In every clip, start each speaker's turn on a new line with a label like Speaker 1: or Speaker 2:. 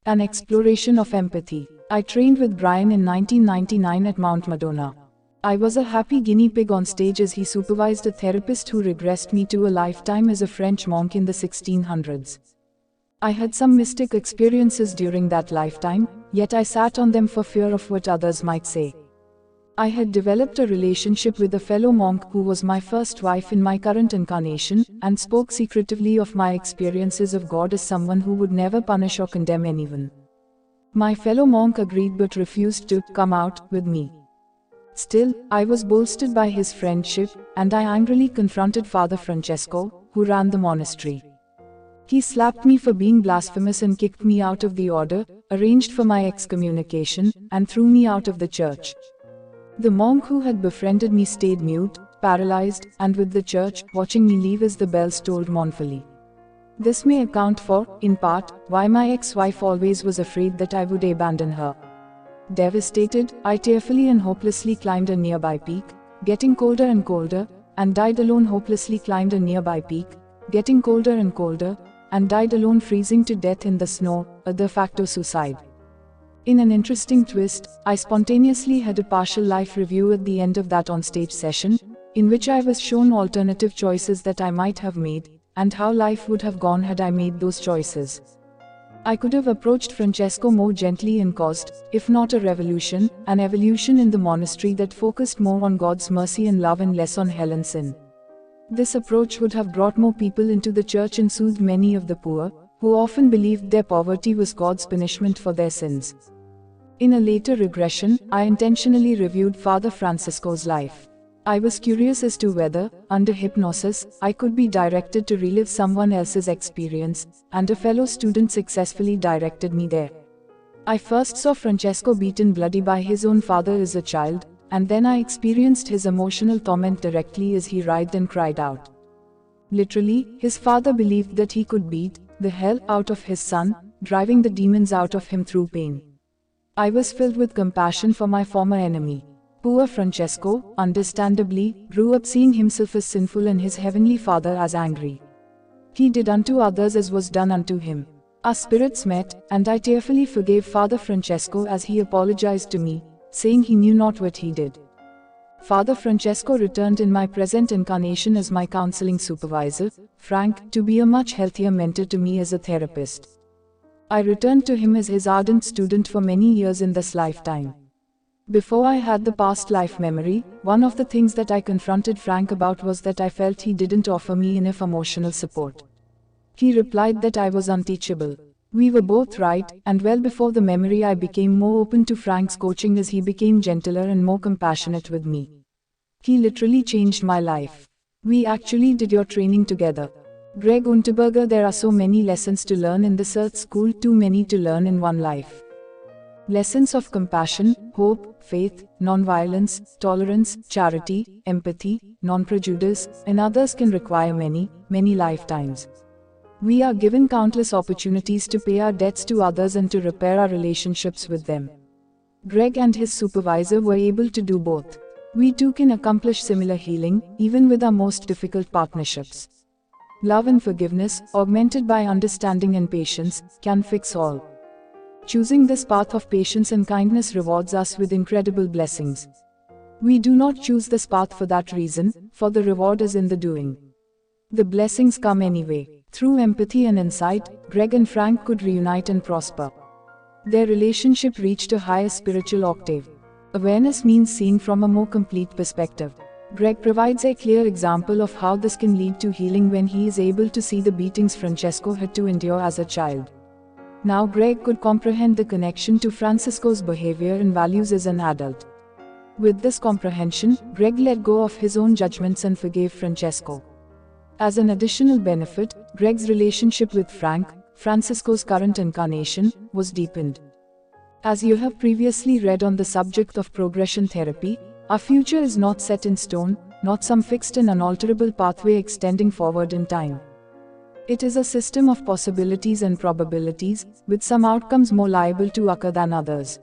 Speaker 1: An exploration of empathy. I trained with Brian in 1999 at Mount Madonna. I was a happy guinea pig on stage as he supervised a therapist who regressed me to a lifetime as a French monk in the 1600s. I had some mystic experiences during that lifetime, yet I sat on them for fear of what others might say. I had developed a relationship with a fellow monk who was my first wife in my current incarnation, and spoke secretively of my experiences of God as someone who would never punish or condemn anyone. My fellow monk agreed but refused to come out with me. Still, I was bolstered by his friendship, and I angrily confronted Father Francesco, who ran the monastery. He slapped me for being blasphemous and kicked me out of the order, arranged for my excommunication, and threw me out of the church. The monk who had befriended me stayed mute, paralyzed, and with the church watching me leave as the bells tolled mournfully. This may account for, in part, why my ex-wife always was afraid that I would abandon her. Devastated, I tearfully and hopelessly climbed a nearby peak, getting colder and colder, and died alone. Hopelessly climbed a nearby peak, getting colder and colder, and died alone, freezing to death in the snow, a de facto suicide. In an interesting twist, I spontaneously had a partial life review at the end of that onstage session, in which I was shown alternative choices that I might have made, and how life would have gone had I made those choices. I could have approached Francesco more gently and caused, if not a revolution, an evolution in the monastery that focused more on God's mercy and love and less on hell and sin. This approach would have brought more people into the church and soothed many of the poor, who often believed their poverty was God's punishment for their sins. In a later regression, I intentionally reviewed Father Francisco's life. I was curious as to whether, under hypnosis, I could be directed to relive someone else's experience, and a fellow student successfully directed me there. I first saw Francesco beaten bloody by his own father as a child, and then I experienced his emotional torment directly as he writhed and cried out. Literally, his father believed that he could beat the hell out of his son, driving the demons out of him through pain. I was filled with compassion for my former enemy. Poor Francesco, understandably, grew up seeing himself as sinful and his heavenly Father as angry. He did unto others as was done unto him. Our spirits met, and I tearfully forgave Father Francesco as he apologized to me, saying he knew not what he did. Father Francesco returned in my present incarnation as my counseling supervisor, Frank, to be a much healthier mentor to me as a therapist. I returned to him as his ardent student for many years in this lifetime. Before I had the past life memory, one of the things that I confronted Frank about was that I felt he didn't offer me enough emotional support. He replied that I was unteachable. We were both right, and well before the memory I became more open to Frank's coaching as he became gentler and more compassionate with me. He literally changed my life. We actually did your training together. Greg Unterberger. There are so many lessons to learn in this earth school, too many to learn in one life. Lessons of compassion, hope, faith, non-violence, tolerance, charity, empathy, non-prejudice, and others can require many, many lifetimes. We are given countless opportunities to pay our debts to others and to repair our relationships with them. Greg and his supervisor were able to do both. We too can accomplish similar healing, even with our most difficult partnerships. Love and forgiveness, augmented by understanding and patience, can fix all. Choosing this path of patience and kindness rewards us with incredible blessings. We do not choose this path for that reason, for the reward is in the doing. The blessings come anyway. Through empathy and insight, Greg and Frank could reunite and prosper. Their relationship reached a higher spiritual octave. Awareness means seeing from a more complete perspective. Greg provides a clear example of how this can lead to healing when he is able to see the beatings Francesco had to endure as a child. Now Greg could comprehend the connection to Francisco's behavior and values as an adult. With this comprehension, Greg let go of his own judgments and forgave Francesco. As an additional benefit, Greg's relationship with Frank, Francisco's current incarnation, was deepened. As you have previously read on the subject of progression therapy, our future is not set in stone, not some fixed and unalterable pathway extending forward in time. It is a system of possibilities and probabilities, with some outcomes more liable to occur than others.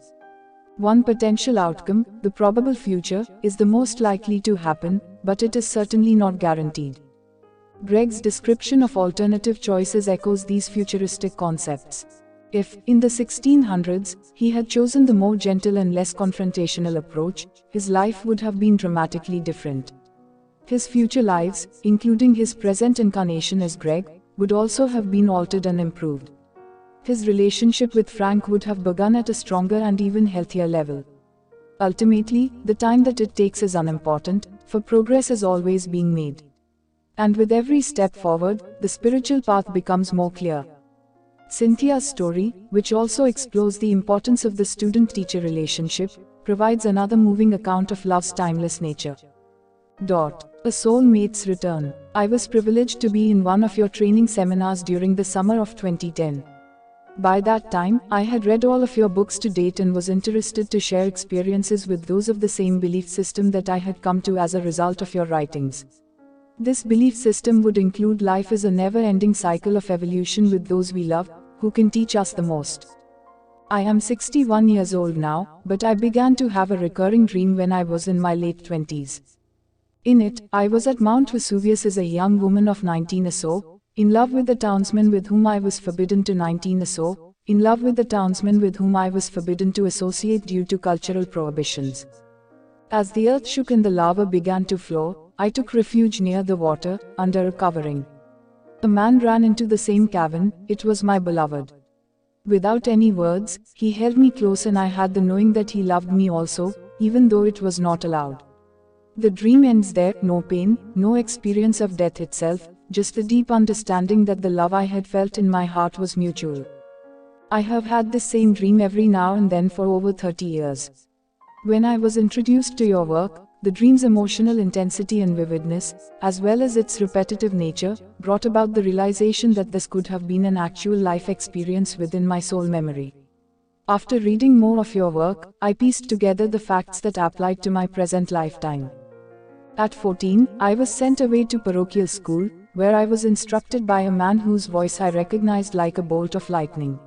Speaker 1: One potential outcome, the probable future, is the most likely to happen, but it is certainly not guaranteed. Greg's description of alternative choices echoes these futuristic concepts. If, in the 1600s, he had chosen the more gentle and less confrontational approach, his life would have been dramatically different. His future lives, including his present incarnation as Greg, would also have been altered and improved. His relationship with Frank would have begun at a stronger and even healthier level. Ultimately, the time that it takes is unimportant, for progress is always being made. And with every step forward, the spiritual path becomes more clear. Cynthia's story, which also explores the importance of the student-teacher relationship, provides another moving account of love's timeless nature. A soulmate's return. I was privileged to be in one of your training seminars during the summer of 2010. By that time, I had read all of your books to date and was interested to share experiences with those of the same belief system that I had come to as a result of your writings. This belief system would include life as a never-ending cycle of evolution with those we love, who can teach us the most. I am 61 years old now, but I began to have a recurring dream when I was in my late 20s. In it, I was at Mount Vesuvius as a young woman of 19 or so, in love with the townsman with whom I was forbidden to 19 or so, in love with the townsman with whom I was forbidden to associate due to cultural prohibitions. As the earth shook and the lava began to flow, I took refuge near the water, under a covering. A man ran into the same cavern, it was my beloved. Without any words, he held me close and I had the knowing that he loved me also, even though it was not allowed. The dream ends there, no pain, no experience of death itself, just the deep understanding that the love I had felt in my heart was mutual. I have had this same dream every now and then for over 30 years. When I was introduced to your work, the dream's emotional intensity and vividness, as well as its repetitive nature, brought about the realization that this could have been an actual life experience within my soul memory. After reading more of your work, I pieced together the facts that applied to my present lifetime. At 14, I was sent away to parochial school, where I was instructed by a man whose voice I recognized like a bolt of lightning.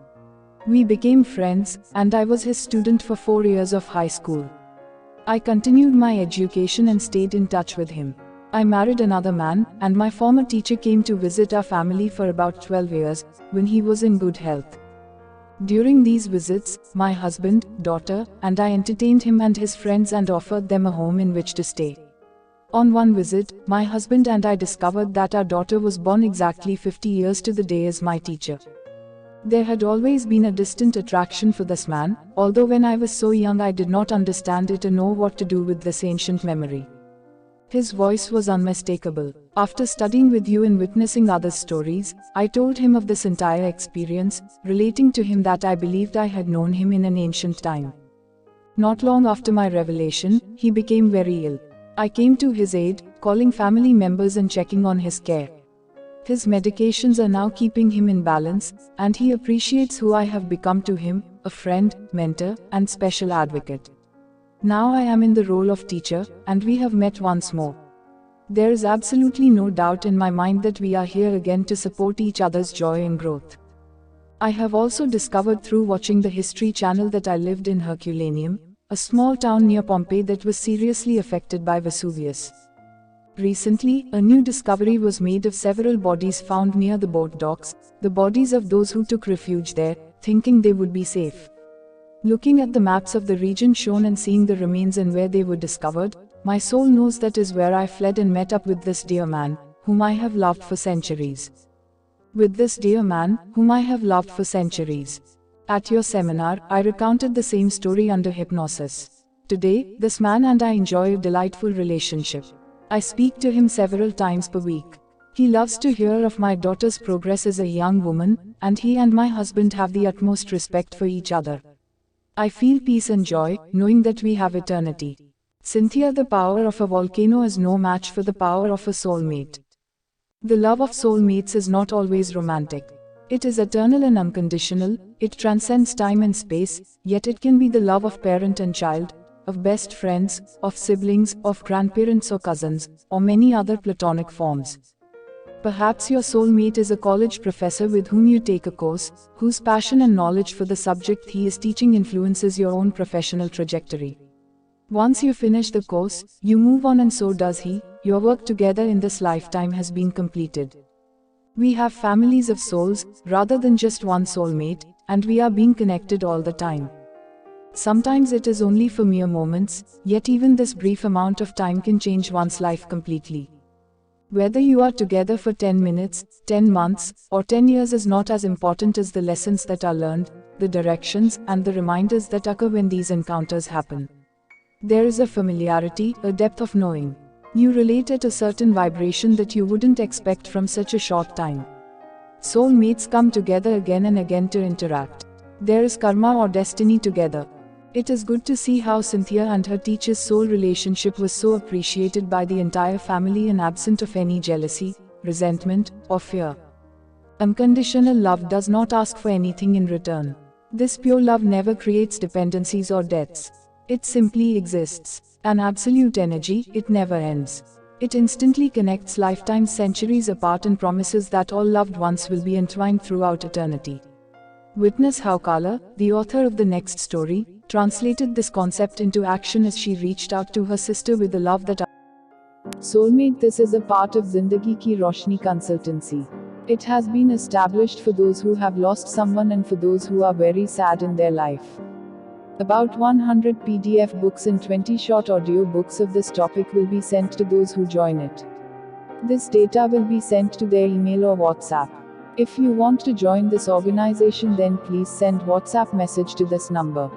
Speaker 1: We became friends, and I was his student for 4 years of high school. I continued my education and stayed in touch with him. I married another man, and my former teacher came to visit our family for about 12 years, when he was in good health. During these visits, my husband, daughter, and I entertained him and his friends and offered them a home in which to stay. On one visit, my husband and I discovered that our daughter was born exactly 50 years to the day as my teacher. There had always been a distant attraction for this man, although when I was so young I did not understand it or know what to do with this ancient memory. His voice was unmistakable. After studying with you and witnessing others' stories, I told him of this entire experience, relating to him that I believed I had known him in an ancient time. Not long after my revelation, he became very ill. I came to his aid, calling family members and checking on his care. His medications are now keeping him in balance, and he appreciates who I have become to him, a friend, mentor, and special advocate. Now I am in the role of teacher, and we have met once more. There is absolutely no doubt in my mind that we are here again to support each other's joy and growth. I have also discovered through watching the History Channel that I lived in Herculaneum, a small town near Pompeii that was seriously affected by Vesuvius. Recently, a new discovery was made of several bodies found near the boat docks, the bodies of those who took refuge there, thinking they would be safe. Looking at the maps of the region shown and seeing the remains and where they were discovered, my soul knows that is where I fled and met up with this dear man, whom I have loved for centuries. With this dear man, whom I have loved for centuries. At your seminar, I recounted the same story under hypnosis. Today, this man and I enjoy a delightful relationship. I speak to him several times per week. He loves to hear of my daughter's progress as a young woman, and he and my husband have the utmost respect for each other. I feel peace and joy, knowing that we have eternity. Cynthia, the power of a volcano is no match for the power of a soulmate. The love of soulmates is not always romantic. It is eternal and unconditional, it transcends time and space, yet it can be the love of parent and child, of best friends, of siblings, of grandparents or cousins, or many other platonic forms. Perhaps your soulmate is a college professor with whom you take a course, whose passion and knowledge for the subject he is teaching influences your own professional trajectory. Once you finish the course, you move on and so does he. Your work together in this lifetime has been completed. We have families of souls, rather than just one soulmate, and we are being connected all the time. Sometimes it is only for mere moments, yet even this brief amount of time can change one's life completely. Whether you are together for 10 minutes, 10 months, or 10 years is not as important as the lessons that are learned, the directions, and the reminders that occur when these encounters happen. There is a familiarity, a depth of knowing. You relate at a certain vibration that you wouldn't expect from such a short time. Soulmates come together again and again to interact. There is karma or destiny together. It is good to see how Cynthia and her teacher's soul relationship was so appreciated by the entire family and absent of any jealousy, resentment, or fear. Unconditional love does not ask for anything in return. This pure love never creates dependencies or debts. It simply exists. An absolute energy, it never ends. It instantly connects lifetimes centuries apart and promises that all loved ones will be entwined throughout eternity. Witness how Kala, the author of the next story, translated this concept into action as she reached out to her sister with the love that Soulmate. This is a part of Zindagi Ki Roshni consultancy. It has been established for those who have lost someone and for those who are very sad in their life. About 100 PDF books and 20 short audio books of this topic will be sent to those who join it. This data will be sent to their email or WhatsApp. If you want to join this organization, then please send WhatsApp message to this number.